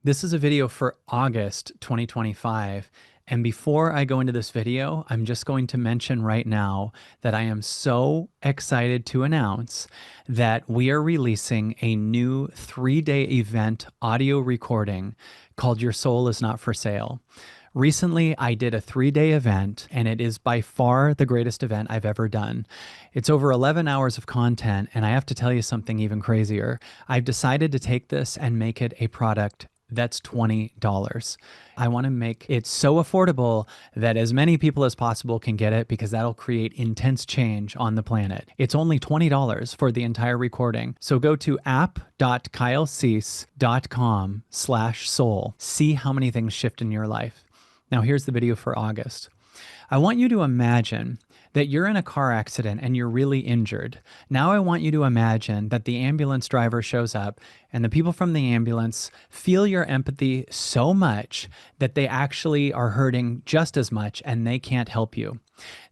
This is a video for August 2025. And before I go into this video, I'm just going to mention right now that I am so excited to announce that we are releasing a new 3-day event audio recording called Your Soul is Not for Sale. Recently, I did a 3-day event, and it is by far the greatest event I've ever done. It's over 11 hours of content, and I have to tell you something even crazier. I've decided to take this and make it a product that's $20. I want to make it so affordable that as many people as possible can get it because that'll create intense change on the planet. It's only $20 for the entire recording. So go to app.kylecease.com/soul. See how many things shift in your life. Now here's the video for August. I want you to imagine that you're in a car accident and you're really injured. Now I want you to imagine that the ambulance driver shows up and the people from the ambulance feel your empathy so much that they actually are hurting just as much and they can't help you.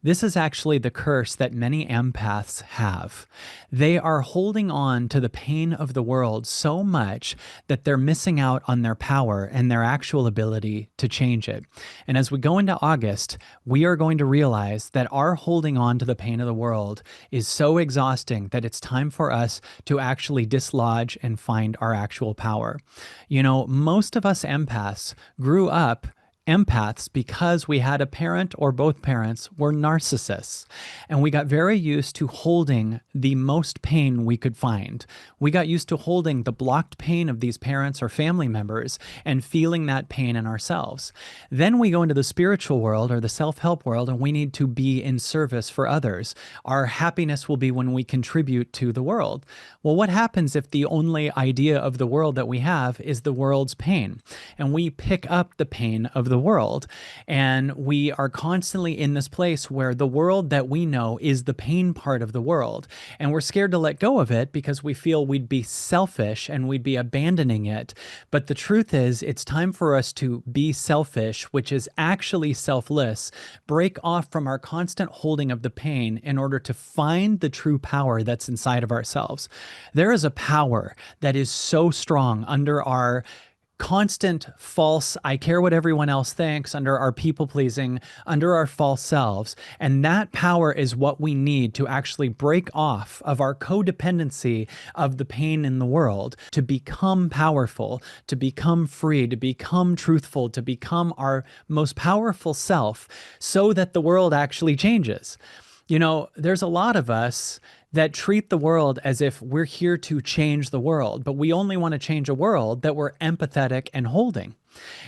This is actually the curse that many empaths have. They are holding on to the pain of the world so much that they're missing out on their power and their actual ability to change it. And as we go into August, we are going to realize that our holding on to the pain of the world is so exhausting that it's time for us to actually dislodge and find our actual power. You know, most of us empaths grew up empaths because we had a parent or both parents were narcissists. And we got very used to holding the most pain we could find. We got used to holding the blocked pain of these parents or family members and feeling that pain in ourselves. Then we go into the spiritual world or the self-help world and we need to be in service for others. Our happiness will be when we contribute to the world. Well, what happens if the only idea of the world that we have is the world's pain? And we pick up the pain of the world. And we are constantly in this place where the world that we know is the pain part of the world. And we're scared to let go of it because we feel we'd be selfish and we'd be abandoning it. But the truth is, it's time for us to be selfish, which is actually selfless, break off from our constant holding of the pain in order to find the true power that's inside of ourselves. There is a power that is so strong under our constant false, I care what everyone else thinks, under our people pleasing, under our false selves. And that power is what we need to actually break off of our codependency of the pain in the world, to become powerful, to become free, to become truthful, to become our most powerful self so that the world actually changes. You know, there's a lot of us that treat the world as if we're here to change the world, but we only want to change a world that we're empathetic and holding.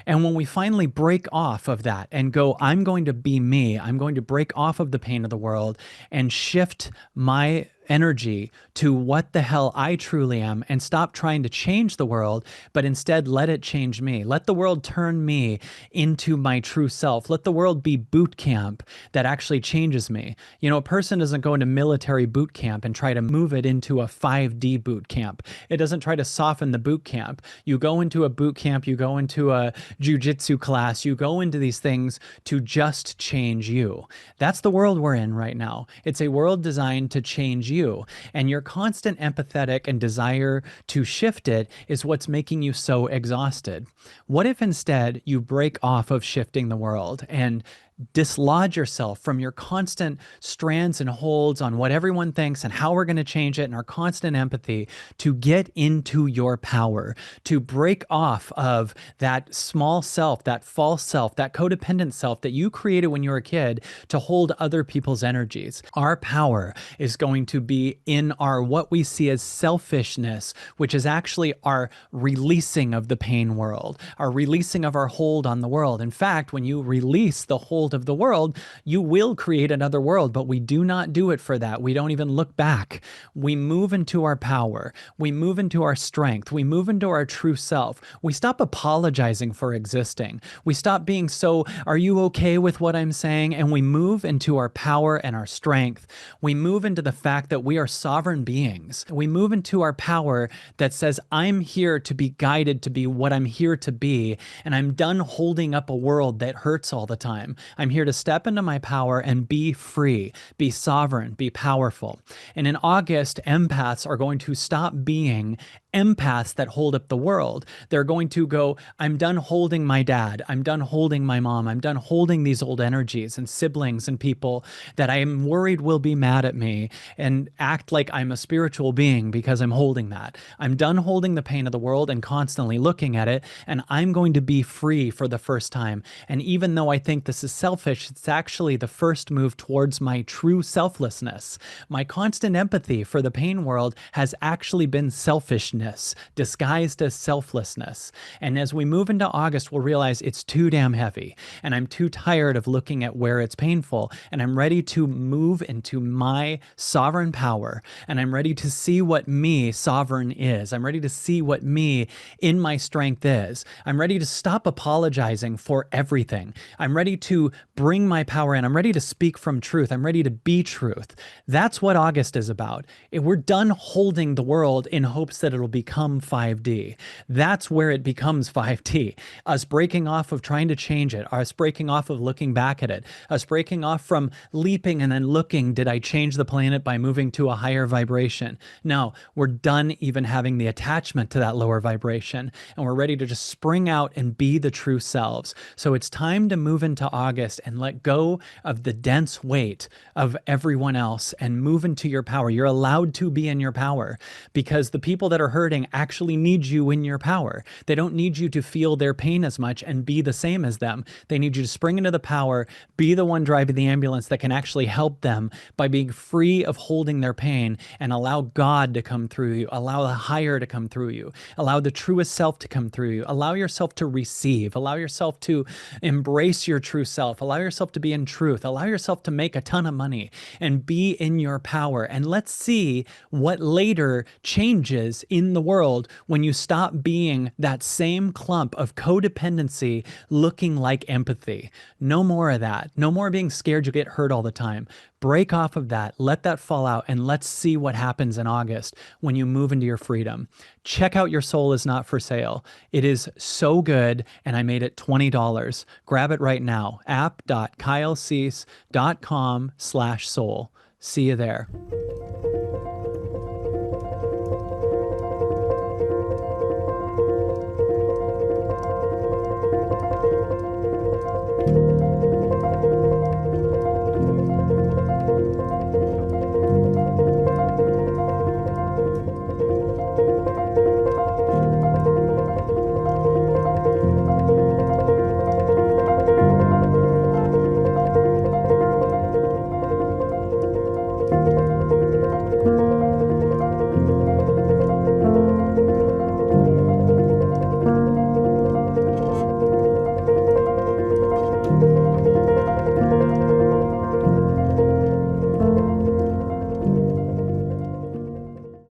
And when we finally break off of that and go, I'm going to be me, I'm going to break off of the pain of the world and shift my energy to what the hell I truly am and stop trying to change the world, but instead let it change me. Let the world turn me into my true self. Let the world be boot camp that actually changes me. You know, a person doesn't go into military boot camp and try to move it into a 5D boot camp. It doesn't try to soften the boot camp. You go into a boot camp, you go into a jujitsu class, you go into these things to just change you. That's the world we're in right now. It's a world designed to change you, and your constant empathetic and desire to shift it is what's making you so exhausted. What if instead you break off of shifting the world and dislodge yourself from your constant strands and holds on what everyone thinks and how we're going to change it and our constant empathy to get into your power, to break off of that small self, that false self, that codependent self that you created when you were a kid to hold other people's energies. Our power is going to be in our what we see as selfishness, which is actually our releasing of the pain world, our releasing of our hold on the world. In fact, when you release the hold of the world, you will create another world, but we do not do it for that. We don't even look back. We move into our power. We move into our strength. We move into our true self. We stop apologizing for existing. We stop being so, are you okay with what I'm saying? And we move into our power and our strength. We move into the fact that we are sovereign beings. We move into our power that says, I'm here to be guided to be what I'm here to be, and I'm done holding up a world that hurts all the time. I'm here to step into my power and be free, be sovereign, be powerful. And in August, empaths are going to stop being empaths that hold up the world. They're going to go, I'm done holding my dad. I'm done holding my mom. I'm done holding these old energies and siblings and people that I am worried will be mad at me and act like I'm a spiritual being because I'm holding that. I'm done holding the pain of the world and constantly looking at it, and I'm going to be free for the first time. And even though I think this is selfish, it's actually the first move towards my true selflessness. My constant empathy for the pain world has actually been selfishness disguised as selflessness. And as we move into August, we'll realize it's too damn heavy, and I'm too tired of looking at where it's painful, and I'm ready to move into my sovereign power, and I'm ready to see what me sovereign is. I'm ready to see what me in my strength is. I'm ready to stop apologizing for everything. I'm ready to bring my power in. I'm ready to speak from truth. I'm ready to be truth. That's what August is about. We're done holding the world in hopes that it'll become 5D. That's where it becomes 5D. Us breaking off of trying to change it, us breaking off of looking back at it, us breaking off from leaping and then looking, did I change the planet by moving to a higher vibration? No, we're done even having the attachment to that lower vibration, and we're ready to just spring out and be the true selves. So it's time to move into August and let go of the dense weight of everyone else and move into your power. You're allowed to be in your power because the people that are hurting actually need you in your power. They don't need you to feel their pain as much and be the same as them. They need you to spring into the power, be the one driving the ambulance that can actually help them by being free of holding their pain, and allow God to come through you, allow the higher to come through you, allow the truest self to come through you, allow yourself to receive, allow yourself to embrace your true self, allow yourself to be in truth, allow yourself to make a ton of money and be in your power. And let's see what later changes in the world when you stop being that same clump of codependency looking like empathy. No more of that. No more being scared you'll get hurt all the time. Break off of that, let that fall out, and let's see what happens in August when you move into your freedom. Check out Your Soul Is Not For Sale. It is so good, and I made it $20. Grab it right now, app.kylecease.com/soul. See you there.